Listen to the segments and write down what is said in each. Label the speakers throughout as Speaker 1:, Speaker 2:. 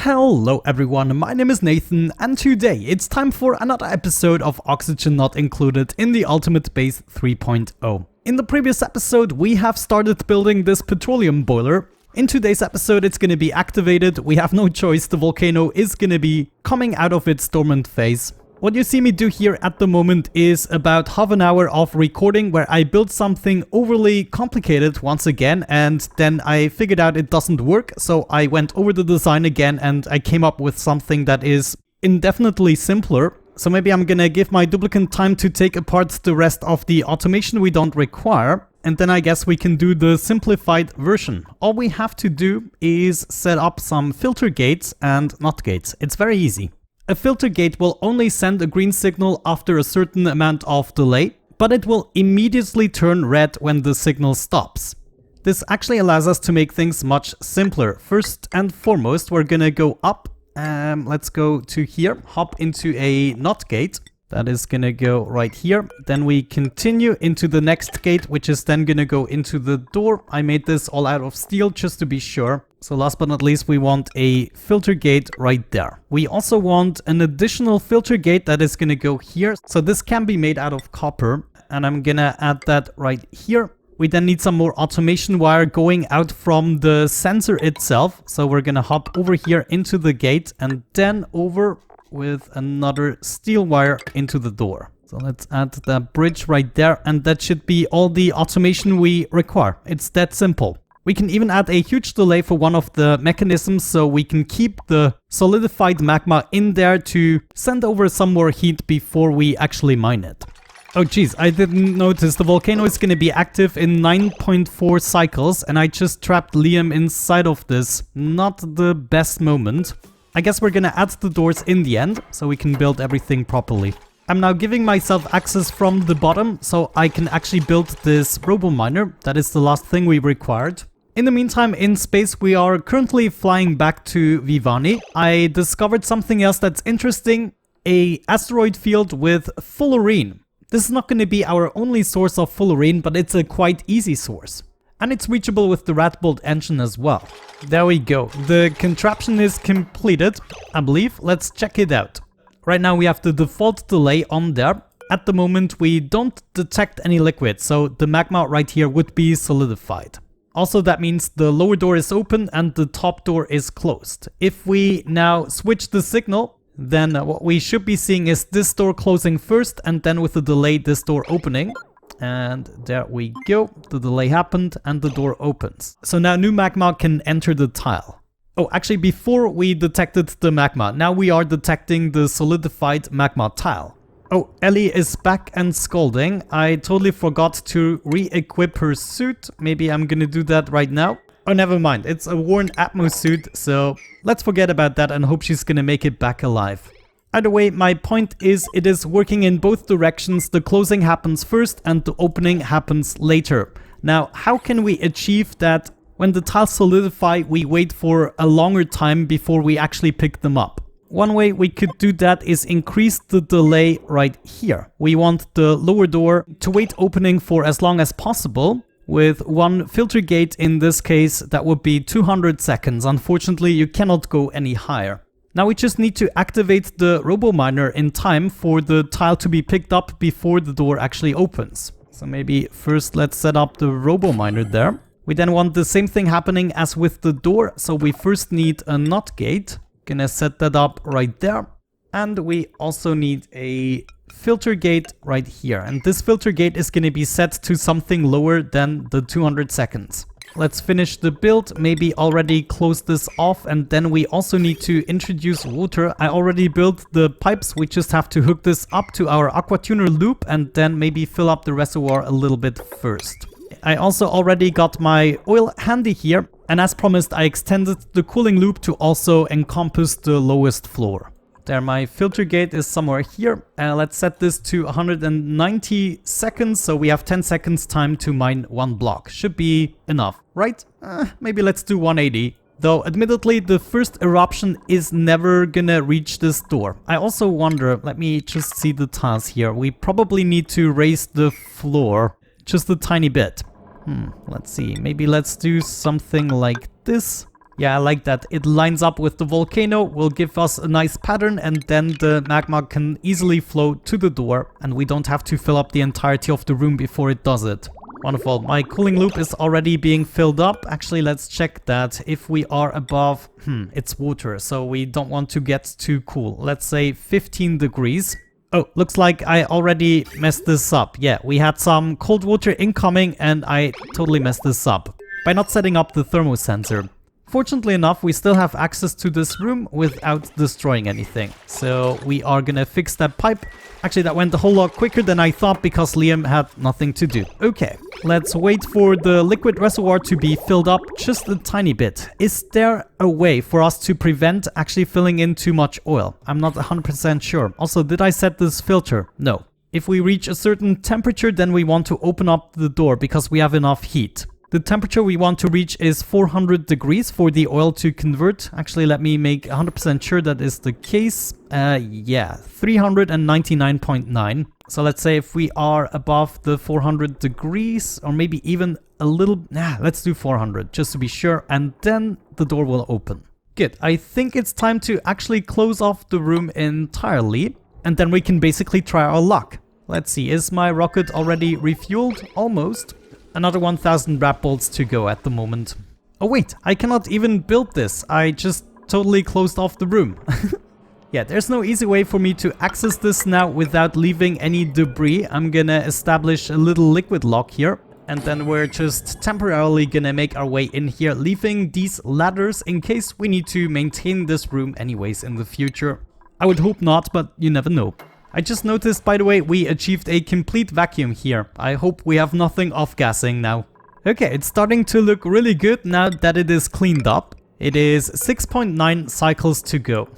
Speaker 1: Hello everyone, my name is Nathan and today it's time for another episode of Oxygen Not Included in the Ultimate Base 3.0. In the previous episode we have started building this petroleum boiler. In today's episode it's gonna be activated, we have no choice, the volcano is gonna be coming out of its dormant phase. What you see me do here at the moment is about half an hour of recording where I built something overly complicated once again, and then I figured out it doesn't work, so I went over the design again and I came up with something that is indefinitely simpler. So maybe I'm gonna give my duplicant time to take apart the rest of the automation we don't require, and then I guess we can do the simplified version. All we have to do is set up some filter gates and not gates. It's very easy. A filter gate will only send a green signal after a certain amount of delay, but it will immediately turn red when the signal stops. This actually allows us to make things much simpler. First and foremost, we're gonna go up. Let's go to here, hop into a NOT gate. That is gonna go right here. Then we continue into the next gate, which is then gonna go into the door. I made this all out of steel just to be sure. So last but not least, we want a filter gate right there. We also want an additional filter gate that is gonna go here. So this can be made out of copper, and I'm gonna add that right here. We then need some more automation wire going out from the sensor itself. So we're gonna hop over here into the gate and then over with another steel wire into the door. So let's add that bridge right there, and that should be all the automation we require. It's that simple. We can even add a huge delay for one of the mechanisms so we can keep the solidified magma in there to send over some more heat before we actually mine it. Oh geez, I didn't notice the volcano is going to be active in 9.4 cycles and I just trapped Liam inside of this. Not the best moment. I guess we're gonna add the doors in the end so we can build everything properly. I'm now giving myself access from the bottom so I can actually build this robo miner. That is the last thing we required. In the meantime, in space, we are currently flying back to Vivani. I discovered something else that's interesting, a asteroid field with fullerene. This is not going to be our only source of fullerene, but it's a quite easy source. And it's reachable with the Ratbolt engine as well. There we go. The contraption is completed, I believe. Let's check it out. Right now we have the default delay on there. At the moment we don't detect any liquid, so the magma right here would be solidified. Also, that means the lower door is open and the top door is closed. If we now switch the signal, then what we should be seeing is this door closing first and then with the delay this door opening. And there we go. The delay happened and the door opens. So now new magma can enter the tile. Oh, actually before we detected the magma, now we are detecting the solidified magma tile. Oh, Ellie is back and scolding. I totally forgot to re-equip her suit. Maybe I'm gonna do that right now. Oh, never mind. It's a worn Atmo suit, so let's forget about that and hope she's gonna make it back alive. Either way, my point is it is working in both directions. The closing happens first and the opening happens later. Now, how can we achieve that when the tiles solidify, we wait for a longer time before we actually pick them up? One way we could do that is increase the delay right here. We want the lower door to wait opening for as long as possible. With one filter gate in this case, that would be 200 seconds. Unfortunately, you cannot go any higher. Now we just need to activate the robo miner in time for the tile to be picked up before the door actually opens. So maybe first let's set up the robo miner there. We then want the same thing happening as with the door, so we first need a NOT gate. Gonna set that up right there. And we also need a filter gate right here. And this filter gate is gonna be set to something lower than the 200 seconds. Let's finish the build, maybe already close this off, and then we also need to introduce water. I already built the pipes, we just have to hook this up to our aquatuner loop and then maybe fill up the reservoir a little bit first. I also already got my oil handy here, and as promised I extended the cooling loop to also encompass the lowest floor. There, my filter gate is somewhere here. Let's set this to 190 seconds, so we have 10 seconds time to mine one block. Should be enough, right? Maybe let's do 180. Though, admittedly, the first eruption is never gonna reach this door. I also wonder, let me just see the tiles here. We probably need to raise the floor just a tiny bit. Let's see, maybe let's do something like this. Yeah, I like that. It lines up with the volcano, will give us a nice pattern, and then the magma can easily flow to the door, and we don't have to fill up the entirety of the room before it does it. Wonderful. My cooling loop is already being filled up. Actually, let's check that. If we are above... it's water, so we don't want to get too cool. Let's say 15 degrees. Oh, looks like I already messed this up. Yeah, we had some cold water incoming, and I totally messed this up by not setting up the thermosensor. Fortunately enough, we still have access to this room without destroying anything. So we are gonna fix that pipe. Actually, that went a whole lot quicker than I thought because Liam had nothing to do. Okay, let's wait for the liquid reservoir to be filled up just a tiny bit. Is there a way for us to prevent actually filling in too much oil? I'm not 100% sure. Also, did I set this filter? No. If we reach a certain temperature, then we want to open up the door because we have enough heat. The temperature we want to reach is 400 degrees for the oil to convert. Actually, let me make 100% sure that is the case. Yeah, 399.9. So let's say if we are above the 400 degrees, or maybe even a little... let's do 400 just to be sure, and then the door will open. Good. I think it's time to actually close off the room entirely, and then we can basically try our luck. Let's see, is my rocket already refueled? Almost. Another 1000 wrap bolts to go at the moment. Oh wait, I cannot even build this. I just totally closed off the room. Yeah, there's no easy way for me to access this now without leaving any debris. I'm gonna establish a little liquid lock here. And then we're just temporarily gonna make our way in here, leaving these ladders in case we need to maintain this room anyways in the future. I would hope not, but you never know. I just noticed, by the way, we achieved a complete vacuum here. I hope we have nothing off-gassing now. Okay, it's starting to look really good now that it is cleaned up. It is 6.9 cycles to go.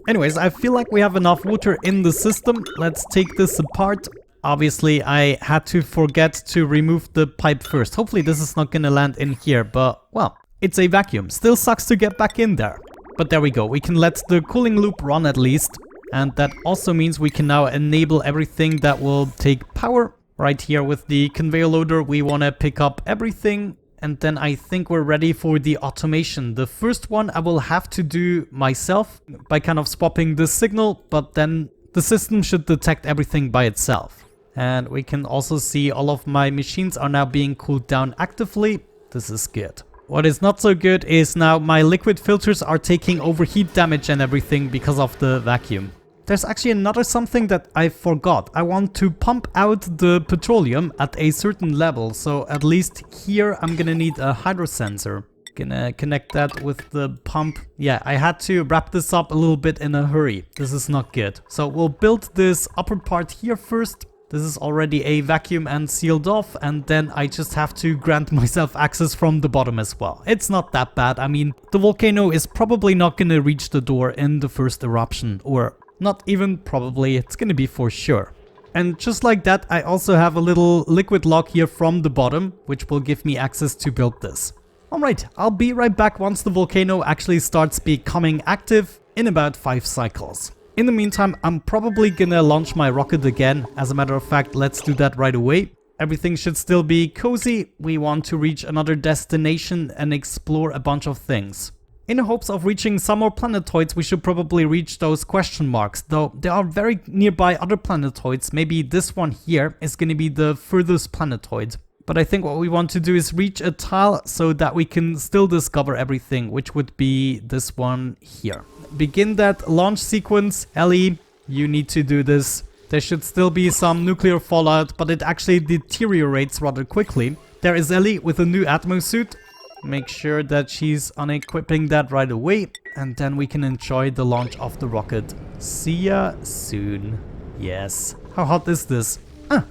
Speaker 1: Anyways, I feel like we have enough water in the system. Let's take this apart. Obviously, I had to forget to remove the pipe first. Hopefully this is not gonna land in here, but, well, it's a vacuum. Still sucks to get back in there. But there we go. We can let the cooling loop run at least. And that also means we can now enable everything that will take power. Right here with the conveyor loader, we want to pick up everything. And then I think we're ready for the automation. The first one I will have to do myself by kind of swapping the signal, but then the system should detect everything by itself. And we can also see all of my machines are now being cooled down actively. This is good. What is not so good is now my liquid filters are taking over heat damage and everything because of the vacuum. There's actually another something that I forgot. I want to pump out the petroleum at a certain level. So at least here I'm gonna need a hydro sensor. Gonna connect that with the pump. Yeah, I had to wrap this up a little bit in a hurry. This is not good. So we'll build this upper part here first. This is already a vacuum and sealed off, and then I just have to grant myself access from the bottom as well. It's not that bad. I mean, the volcano is probably not gonna reach the door in the first eruption, or not even probably, it's gonna be for sure. And just like that, I also have a little liquid lock here from the bottom, which will give me access to build this. Alright, I'll be right back once the volcano actually starts becoming active in about 5 cycles. In the meantime, I'm probably gonna launch my rocket again. As a matter of fact, let's do that right away. Everything should still be cozy. We want to reach another destination and explore a bunch of things. In the hopes of reaching some more planetoids, we should probably reach those question marks, though there are very nearby other planetoids. Maybe this one here is going to be the furthest planetoid. But I think what we want to do is reach a tile so that we can still discover everything, which would be this one here. Begin that launch sequence. Ellie, you need to do this. There should still be some nuclear fallout, but it actually deteriorates rather quickly. There is Ellie with a new Atmo suit. Make sure that she's unequipping that right away, and then we can enjoy the launch of the rocket. See ya soon. Yes. How hot is this?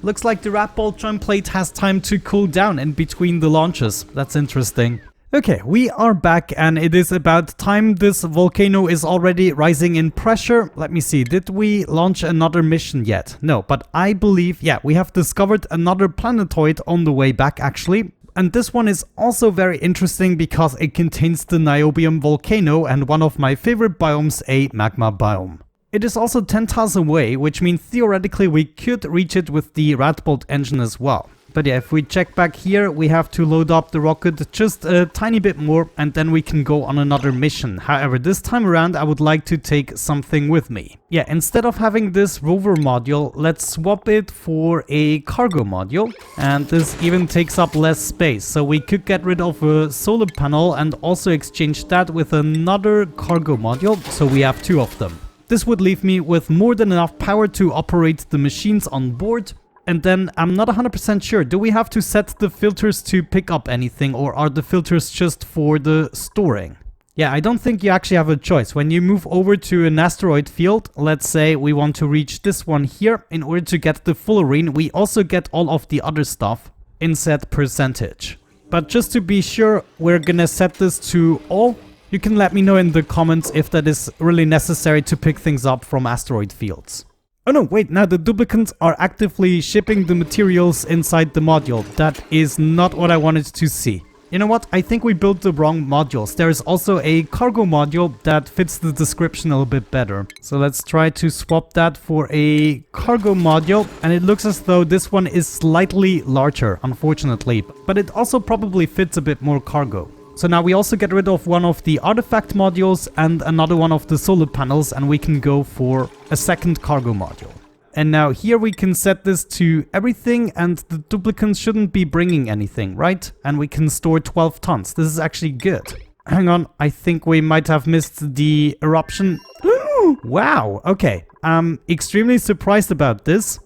Speaker 1: Looks like the wrap bolt drum plate has time to cool down in between the launches. That's interesting. Okay, we are back and it is about time. This volcano is already rising in pressure. Let me see, did we launch another mission yet? No, but I believe, yeah, we have discovered another planetoid on the way back actually. And this one is also very interesting because it contains the niobium volcano and one of my favorite biomes, a magma biome. It is also 10 tiles away, which means theoretically we could reach it with the rat bolt engine as well. But yeah, if we check back here, we have to load up the rocket just a tiny bit more and then we can go on another mission. However, this time around, I would like to take something with me. Yeah, instead of having this rover module, let's swap it for a cargo module. And this even takes up less space. So we could get rid of a solar panel and also exchange that with another cargo module. So we have 2 of them. This would leave me with more than enough power to operate the machines on board. And then I'm not 100% sure, do we have to set the filters to pick up anything or are the filters just for the storing? Yeah, I don't think you actually have a choice. When you move over to an asteroid field, let's say we want to reach this one here, in order to get the fullerene, we also get all of the other stuff in set percentage. But just to be sure, we're gonna set this to all. You can let me know in the comments if that is really necessary to pick things up from asteroid fields. Oh no, wait, now the duplicants are actively shipping the materials inside the module. That is not what I wanted to see. You know what? I think we built the wrong modules. There is also a cargo module that fits the description a little bit better. So let's try to swap that for a cargo module. And it looks as though this one is slightly larger, unfortunately. But it also probably fits a bit more cargo. So now we also get rid of one of the artifact modules and another one of the solar panels, and we can go for a second cargo module. And now here we can set this to everything, and the duplicants shouldn't be bringing anything, right? And we can store 12 tons. This is actually good. Hang on, I think we might have missed the eruption. Wow, okay. I'm extremely surprised about this.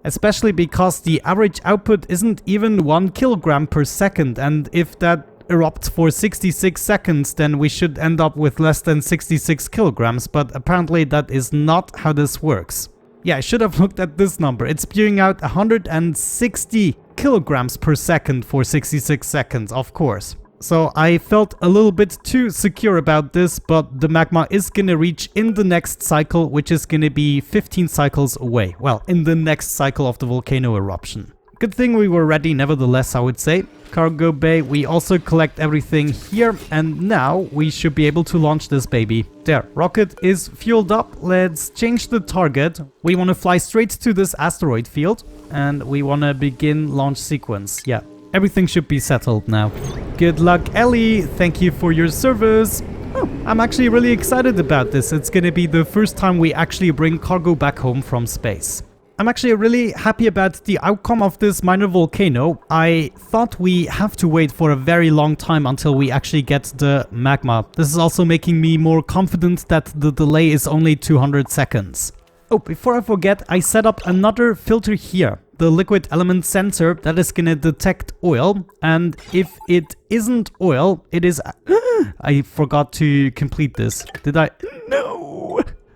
Speaker 1: Especially because the average output isn't even 1 kilogram per second, and if that erupts for 66 seconds, then we should end up with less than 66 kilograms, but apparently that is not how this works. Yeah, I should have looked at this number. It's spewing out 160 kilograms per second for 66 seconds, of course. So I felt a little bit too secure about this, but the magma is gonna reach in the next cycle, which is gonna be 15 cycles away. Well, in the next cycle of the volcano eruption. Good thing we were ready nevertheless, I would say. Cargo bay, we also collect everything here, and now we should be able to launch this baby. There, rocket is fueled up. Let's change the target. We want to fly straight to this asteroid field, and we want to begin launch sequence. Yeah, everything should be settled now. Good luck, Ellie. Thank you for your service. Oh, I'm actually really excited about this. It's gonna be the first time we actually bring cargo back home from space. I'm actually really happy about the outcome of this minor volcano. I thought we have to wait for a very long time until we actually get the magma. This is also making me more confident that the delay is only 200 seconds. Oh, before I forget, I set up another filter here. The liquid element sensor that is gonna detect oil. And if it isn't oil, it is... I forgot to complete this. Did I? No!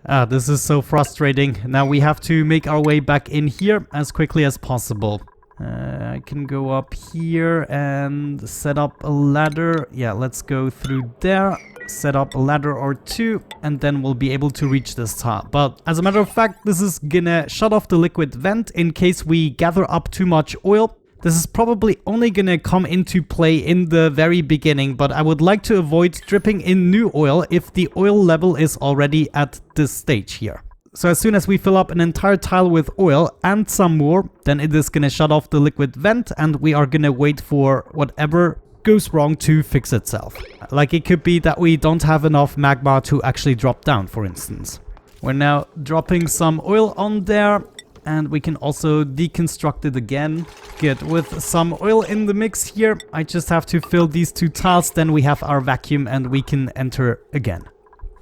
Speaker 1: Ah, this is so frustrating. Now we have to make our way back in here as quickly as possible. I can go up here and set up a ladder. Yeah, let's go through there. Set up a ladder or 2, and then we'll be able to reach this top. But as a matter of fact, this is gonna shut off the liquid vent in case we gather up too much oil. This is probably only gonna come into play in the very beginning, but I would like to avoid dripping in new oil if the oil level is already at this stage here. So as soon as we fill up an entire tile with oil and some more, then it is gonna shut off the liquid vent, and we are gonna wait for whatever goes wrong to fix itself. Like it could be that we don't have enough magma to actually drop down, for instance. We're now dropping some oil on there. And we can also deconstruct it again. Good, with some oil in the mix here, I just have to fill these 2 tiles, then we have our vacuum and we can enter again.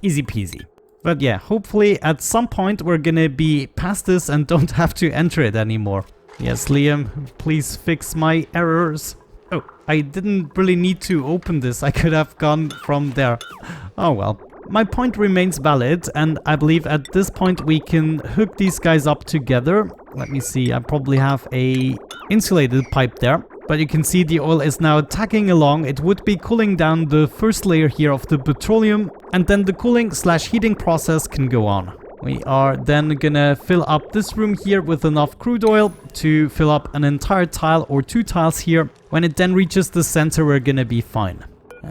Speaker 1: Easy peasy. But yeah, hopefully at some point we're gonna be past this and don't have to enter it anymore. Yes, Liam, please fix my errors. Oh, I didn't really need to open this. I could have gone from there. Oh well. My point remains valid, and I believe at this point we can hook these guys up together. Let me see, I probably have a insulated pipe there. But you can see the oil is now tagging along. It would be cooling down the first layer here of the petroleum, and then the cooling/heating process can go on. We are then gonna fill up this room here with enough crude oil to fill up an entire tile or 2 tiles here. When it then reaches the center, we're gonna be fine.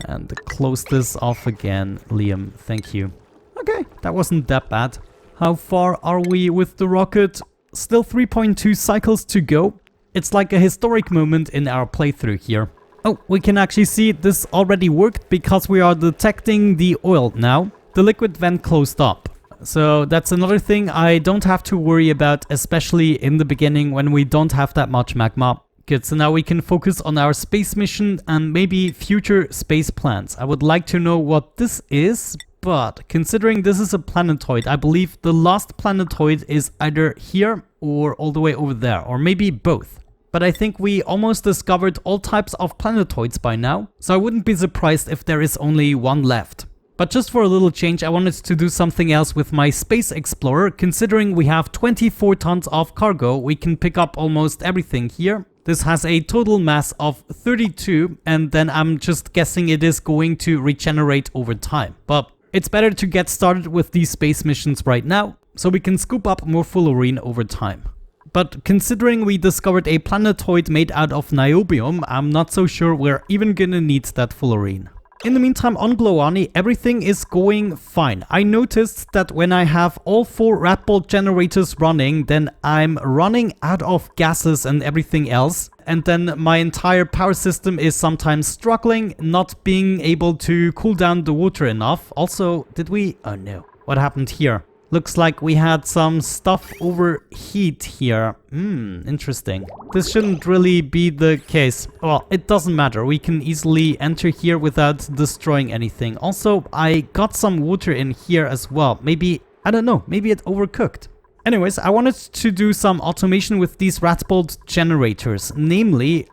Speaker 1: And close this off again, Liam. Thank you. Okay, that wasn't that bad. How far are we with the rocket? Still 3.2 cycles to go. It's like a historic moment in our playthrough here. Oh, we can actually see this already worked because we are detecting the oil now. The liquid vent closed up. So that's another thing I don't have to worry about, especially in the beginning when we don't have that much magma. Good, so now we can focus on our space mission and maybe future space plans. I would like to know what this is, but considering this is a planetoid, I believe the last planetoid is either here or all the way over there, or maybe both. But I think we almost discovered all types of planetoids by now, so I wouldn't be surprised if there is only one left. But just for a little change, I wanted to do something else with my Space Explorer. Considering we have 24 tons of cargo, we can pick up almost everything here. This has a total mass of 32, and then I'm just guessing it is going to regenerate over time. But it's better to get started with these space missions right now, so we can scoop up more fullerene over time. But considering we discovered a planetoid made out of niobium, I'm not so sure we're even gonna need that fullerene. In the meantime, on Gloani, everything is going fine. I noticed that when I have all 4 rat bolt generators running, then I'm running out of gases and everything else. And then my entire power system is sometimes struggling, not being able to cool down the water enough. Also, did we... oh no. What happened here? Looks like we had some stuff overheat here. Interesting. This shouldn't really be the case. Well, it doesn't matter. We can easily enter here without destroying anything. Also, I got some water in here as well. Maybe, I don't know, maybe it overcooked. Anyways, I wanted to do some automation with these rat bolt generators. Namely,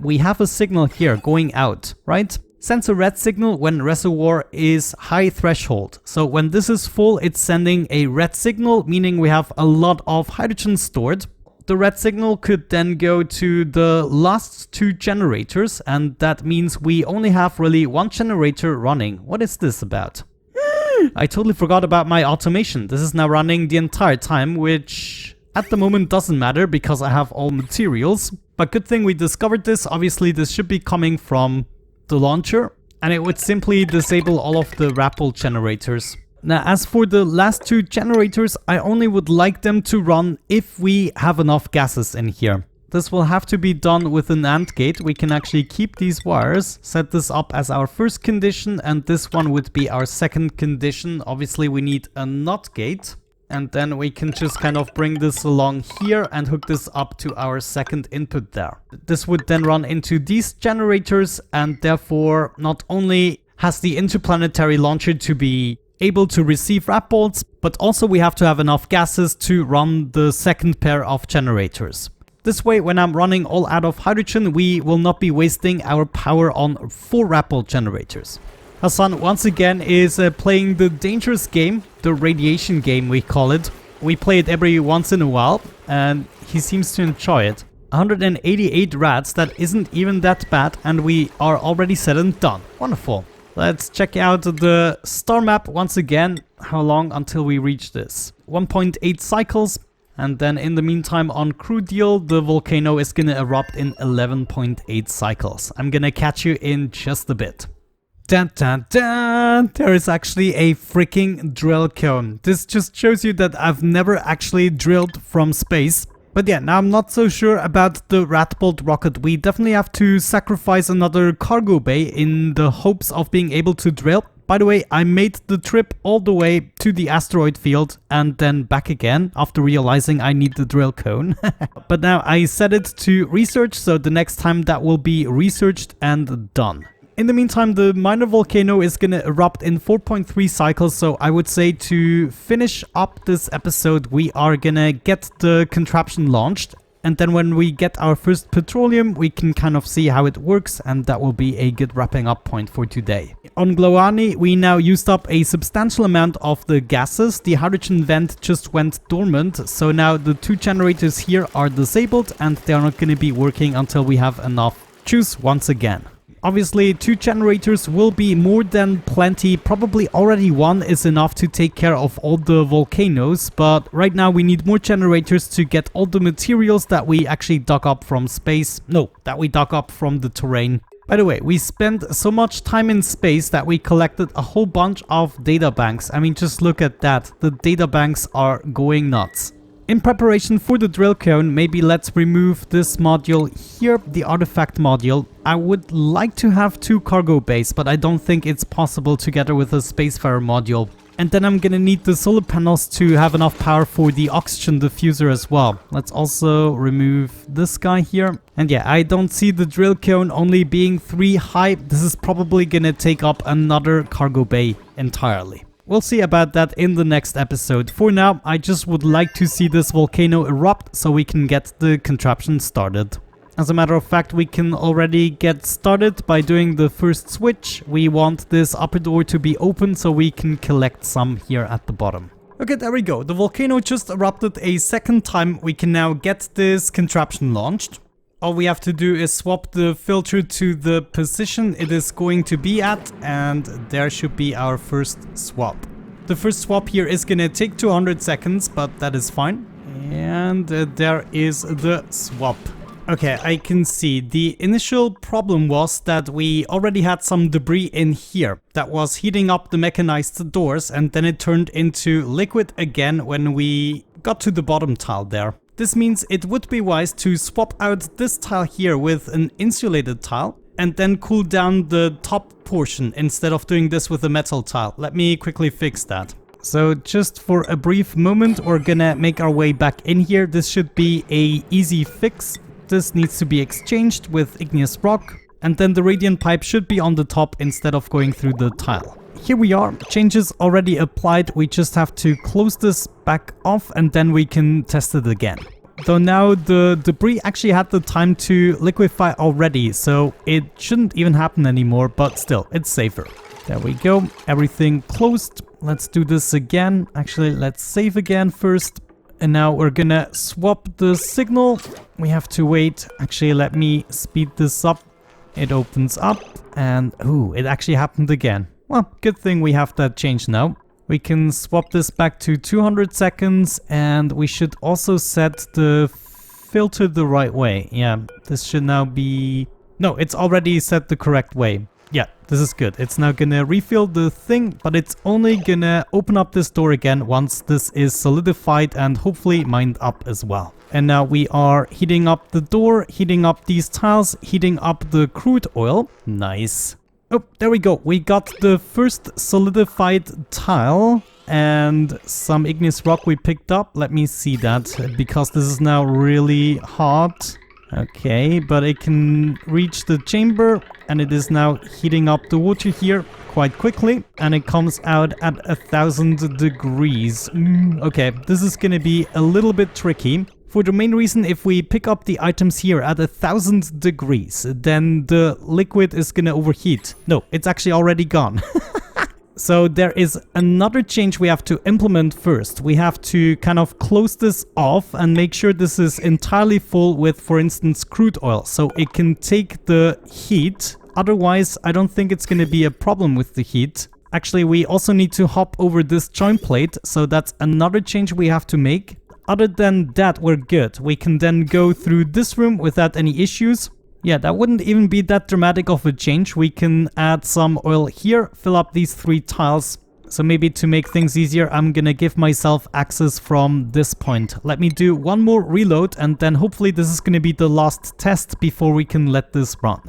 Speaker 1: we have a signal here going out, right? Sends a red signal when reservoir is high threshold. So when this is full, it's sending a red signal, meaning we have a lot of hydrogen stored. The red signal could then go to the last 2 generators, and that means we only have really 1 generator running. What is this about? I totally forgot about my automation. This is now running the entire time, which at the moment doesn't matter because I have all materials. But good thing we discovered this. Obviously, this should be coming from the launcher, and it would simply disable all of the rat bolt generators. Now, as for the last 2 generators, I only would like them to run if we have enough gases in here. This will have to be done with an AND gate. We can actually keep these wires, set this up as our first condition, and this one would be our second condition. Obviously, we need a NOT gate. And then we can just kind of bring this along here and hook this up to our second input there. This would then run into these generators, and therefore not only has the interplanetary launcher to be able to receive rat bolts, but also we have to have enough gases to run the second pair of generators. This way, when I'm running all out of hydrogen, we will not be wasting our power on 4 rat bolt generators. Hassan once again is playing the dangerous game, the radiation game we call it. We play it every once in a while and he seems to enjoy it. 188 rats, that isn't even that bad, and we are already said and done. Wonderful. Let's check out the star map once again. How long until we reach this? 1.8 cycles. And then in the meantime on crew deal, the volcano is gonna erupt in 11.8 cycles. I'm gonna catch you in just a bit. Dun, dun, dun. There is actually a freaking drill cone. This just shows you that I've never actually drilled from space. But yeah, now I'm not so sure about the rat bolt rocket. We definitely have to sacrifice another cargo bay in the hopes of being able to drill. By the way, I made the trip all the way to the asteroid field and then back again after realizing I need the drill cone. But now I set it to research, so the next time that will be researched and done. In the meantime, the minor volcano is gonna erupt in 4.3 cycles, so I would say to finish up this episode, we are gonna get the contraption launched. And then when we get our first petroleum, we can kind of see how it works, and that will be a good wrapping up point for today. On Gloani, we now used up a substantial amount of the gases. The hydrogen vent just went dormant, so now the 2 generators here are disabled and they're not gonna be working until we have enough juice once again. Obviously, 2 generators will be more than plenty. Probably already 1 is enough to take care of all the volcanoes. But right now we need more generators to get all the materials that we actually dug up from space. No, that we dug up from the terrain. By the way, we spent so much time in space that we collected a whole bunch of data banks. I mean, just look at that. The data banks are going nuts. In preparation for the drill cone, maybe let's remove this module here, the artifact module. I would like to have 2 cargo bays, but I don't think it's possible together with a spacefarer module. And then I'm gonna need the solar panels to have enough power for the oxygen diffuser as well. Let's also remove this guy here. And yeah, I don't see the drill cone only being 3 high. This is probably gonna take up another cargo bay entirely. We'll see about that in the next episode. For now, I just would like to see this volcano erupt so we can get the contraption started. As a matter of fact, we can already get started by doing the first switch. We want this upper door to be open so we can collect some here at the bottom. Okay, there we go. The volcano just erupted a second time. We can now get this contraption launched. All we have to do is swap the filter to the position it is going to be at, and there should be our first swap. The first swap here is gonna take 200 seconds, but that is fine. And there is the swap. Okay, I can see the initial problem was that we already had some debris in here that was heating up the mechanized doors, and then it turned into liquid again when we got to the bottom tile there. This means it would be wise to swap out this tile here with an insulated tile and then cool down the top portion instead of doing this with a metal tile. Let me quickly fix that. So just for a brief moment, we're gonna make our way back in here. This should be a easy fix. This needs to be exchanged with igneous rock, and then the radiant pipe should be on the top instead of going through the tile. Here we are, changes already applied. We just have to close this back off and then we can test it again. Though now the debris actually had the time to liquefy already, so it shouldn't even happen anymore, but still, it's safer. There we go, everything closed. Let's do this again. Actually, let's save again first. And now we're gonna swap the signal. We have to wait. Actually, let me speed this up. It opens up and ooh, it actually happened again. Well, good thing we have that change now. We can swap this back to 200 seconds and we should also set the filter the right way. Yeah, this should now be... No, it's already set the correct way. Yeah, this is good. It's now gonna refill the thing, but it's only gonna open up this door again once this is solidified and hopefully mined up as well. And now we are heating up the door, heating up these tiles, heating up the crude oil. Nice. Oh, there we go. We got the first solidified tile and some igneous rock we picked up. Let me see that because this is now really hot. Okay, but it can reach the chamber and it is now heating up the water here quite quickly and it comes out at 1000 degrees. Okay, this is gonna be a little bit tricky. For the main reason, if we pick up the items here at 1000 degrees, then the liquid is gonna overheat. No, it's actually already gone. So there is another change we have to implement first. We have to kind of close this off and make sure this is entirely full with, for instance, crude oil, so it can take the heat. Otherwise, I don't think it's going to be a problem with the heat. Actually, we also need to hop over this joint plate, so that's another change we have to make. Other than that, we're good. We can then go through this room without any issues. Yeah, that wouldn't even be that dramatic of a change. We can add some oil here, fill up these 3 tiles. So maybe to make things easier, I'm gonna give myself access from this point. Let me do one more reload and then hopefully this is gonna be the last test before we can let this run.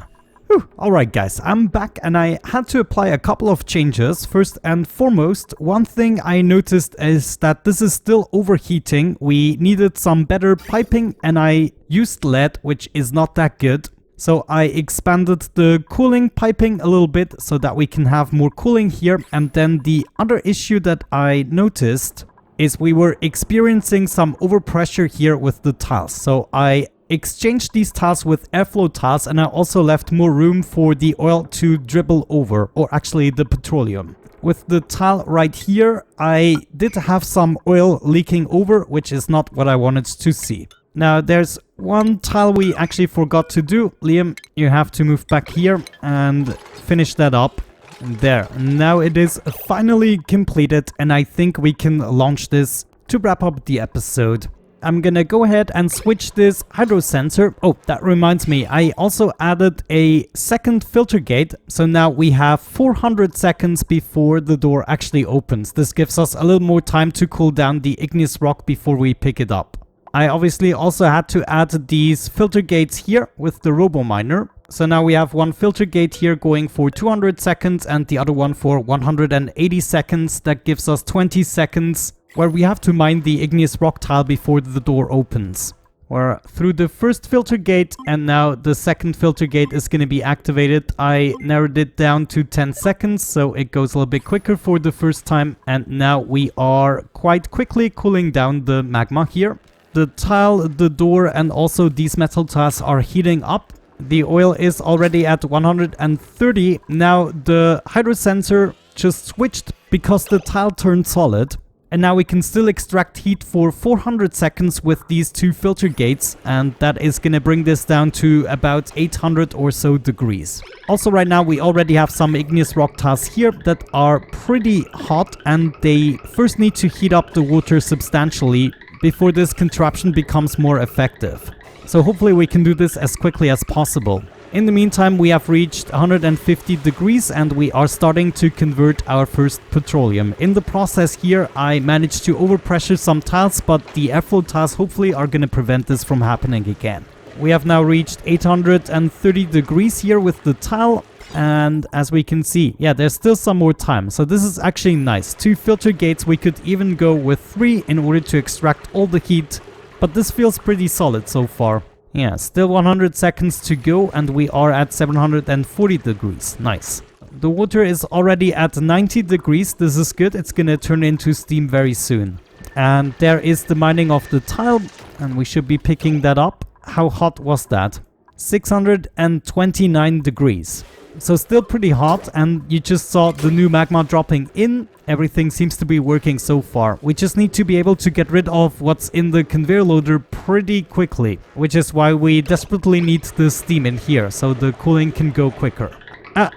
Speaker 1: Alright guys, I'm back and I had to apply a couple of changes. First and foremost, one thing I noticed is that this is still overheating. We needed some better piping and I used lead, which is not that good. So I expanded the cooling piping a little bit so that we can have more cooling here. And then the other issue that I noticed is we were experiencing some overpressure here with the tiles. So I exchanged these tiles with airflow tiles and I also left more room for the oil to dribble over, or actually the petroleum. With the tile right here, I did have some oil leaking over, which is not what I wanted to see. Now there's one tile we actually forgot to do. Liam, you have to move back here and finish that up. There, now it is finally completed and I think we can launch this to wrap up the episode. I'm gonna go ahead and switch this hydro sensor. Oh, that reminds me, I also added a second filter gate. So now we have 400 seconds before the door actually opens. This gives us a little more time to cool down the igneous rock before we pick it up. I obviously also had to add these filter gates here with the robo miner. So now we have one filter gate here going for 200 seconds and the other one for 180 seconds. That gives us 20 seconds where we have to mine the igneous rock tile before the door opens. We're through the first filter gate and now the second filter gate is going to be activated. I narrowed it down to 10 seconds so it goes a little bit quicker for the first time, and now we are quite quickly cooling down the magma here. The tile, the door, and also these metal tiles are heating up. The oil is already at 130. Now the hydro sensor just switched because the tile turned solid. And now we can still extract heat for 400 seconds with these two filter gates, and that is going to bring this down to about 800 or so degrees. Also right now we already have some igneous rock tiles here that are pretty hot, and they first need to heat up the water substantially before this contraption becomes more effective. So hopefully we can do this as quickly as possible. In the meantime, we have reached 150 degrees and we are starting to convert our first petroleum. In the process here, I managed to overpressure some tiles, but the airflow tiles hopefully are going to prevent this from happening again. We have now reached 830 degrees here with the tile. And as we can see, yeah, there's still some more time. So this is actually nice. 2 filter gates, we could even go with 3 in order to extract all the heat. But this feels pretty solid so far. Yeah, still 100 seconds to go and we are at 740 degrees. Nice. The water is already at 90 degrees. This is good. It's gonna turn into steam very soon. And there is the mining of the tile and we should be picking that up. How hot was that? 629 degrees. So still pretty hot, and you just saw the new magma dropping in. Everything seems to be working so far. We just need to be able to get rid of what's in the conveyor loader pretty quickly, which is why we desperately need the steam in here so the cooling can go quicker.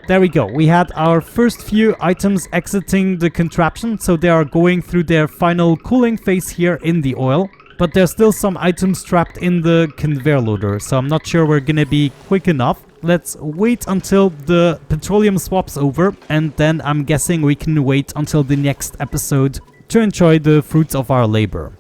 Speaker 1: There we go. We had our first few items exiting the contraption, so they are going through their final cooling phase here in the oil. But there's still some items trapped in the conveyor loader, so I'm not sure we're gonna be quick enough. Let's wait until the petroleum swaps over, and then I'm guessing we can wait until the next episode to enjoy the fruits of our labor.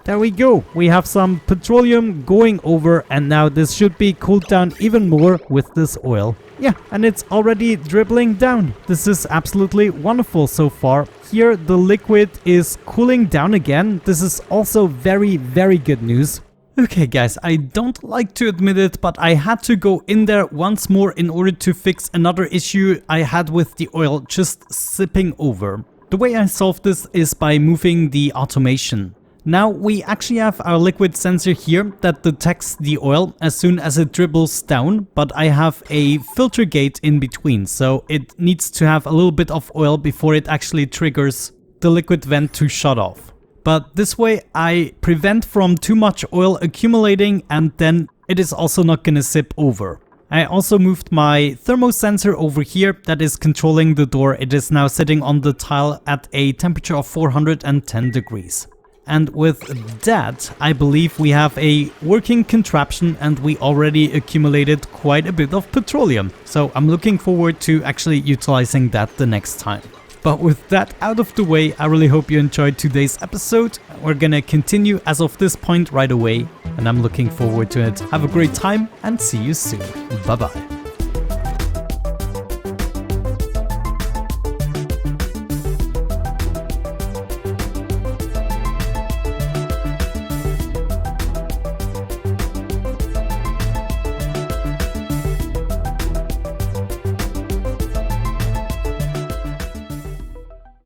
Speaker 1: There we go. We have some petroleum going over, and now this should be cooled down even more with this oil. Yeah, and it's already dribbling down. This is absolutely wonderful so far. Here the liquid is cooling down again. This is also very, very good news. Okay guys, I don't like to admit it, but I had to go in there once more in order to fix another issue I had with the oil just sipping over. The way I solved this is by moving the automation. Now we actually have our liquid sensor here that detects the oil as soon as it dribbles down, but I have a filter gate in between, so it needs to have a little bit of oil before it actually triggers the liquid vent to shut off. But this way I prevent from too much oil accumulating, and then it is also not gonna sip over. I also moved my thermosensor over here that is controlling the door. It is now sitting on the tile at a temperature of 410 degrees. And with that, I believe we have a working contraption and we already accumulated quite a bit of petroleum. So I'm looking forward to actually utilizing that the next time. But with that out of the way, I really hope you enjoyed today's episode. We're gonna continue as of this point right away, and I'm looking forward to it. Have a great time and see you soon. Bye bye.